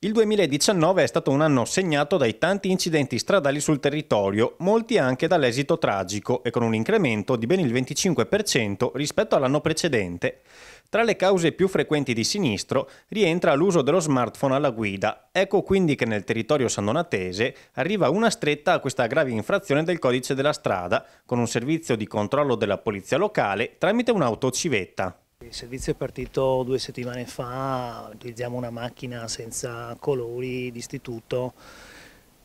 Il 2019 è stato un anno segnato dai tanti incidenti stradali sul territorio, molti anche dall'esito tragico e con un incremento di ben il 25% rispetto all'anno precedente. Tra le cause più frequenti di sinistro rientra l'uso dello smartphone alla guida. Ecco quindi che nel territorio sandonatese arriva una stretta a questa grave infrazione del codice della strada, con un servizio di controllo della polizia locale tramite un'autocivetta. Il servizio è partito 2 settimane fa, utilizziamo una macchina senza colori d'istituto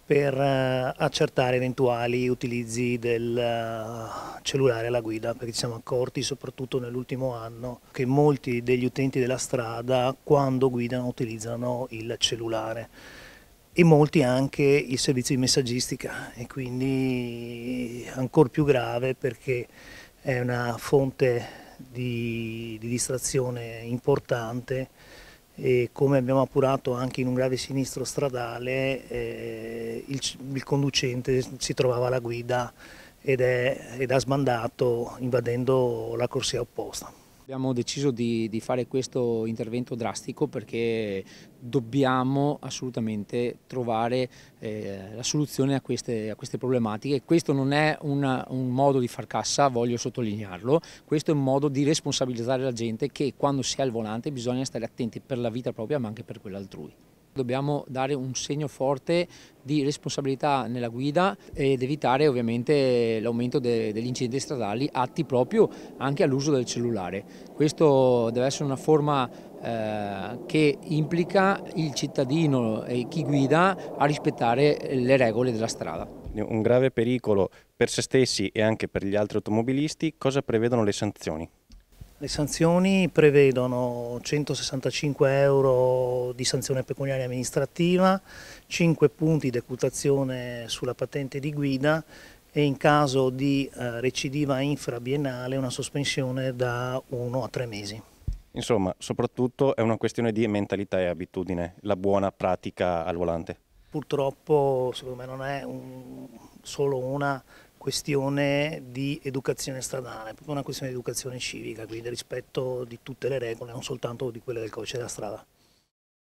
per accertare eventuali utilizzi del cellulare alla guida, perché ci siamo accorti soprattutto nell'ultimo anno che molti degli utenti della strada quando guidano utilizzano il cellulare e molti anche il servizio di messaggistica, e quindi ancora più grave perché è una fonte di distrazione importante, e come abbiamo appurato anche in un grave sinistro stradale il conducente si trovava alla guida ed ha sbandato invadendo la corsia opposta. Abbiamo deciso di fare questo intervento drastico perché dobbiamo assolutamente trovare la soluzione a queste problematiche. Questo non è un modo di far cassa, voglio sottolinearlo, questo è un modo di responsabilizzare la gente che quando si è al volante bisogna stare attenti per la vita propria ma anche per quella altrui. Dobbiamo dare un segno forte di responsabilità nella guida ed evitare ovviamente l'aumento degli incidenti stradali atti proprio anche all'uso del cellulare. Questo deve essere una forma che implica il cittadino e chi guida a rispettare le regole della strada. Un grave pericolo per se stessi e anche per gli altri automobilisti. Cosa prevedono le sanzioni? Le sanzioni prevedono 165 euro di sanzione pecuniaria amministrativa, 5 punti di decurtazione sulla patente di guida e in caso di recidiva infrabiennale una sospensione da 1 a 3 mesi. Insomma, soprattutto è una questione di mentalità e abitudine, la buona pratica al volante. Purtroppo secondo me non è solo una questione di educazione stradale, è proprio una questione di educazione civica, quindi rispetto di tutte le regole, non soltanto di quelle del codice della strada.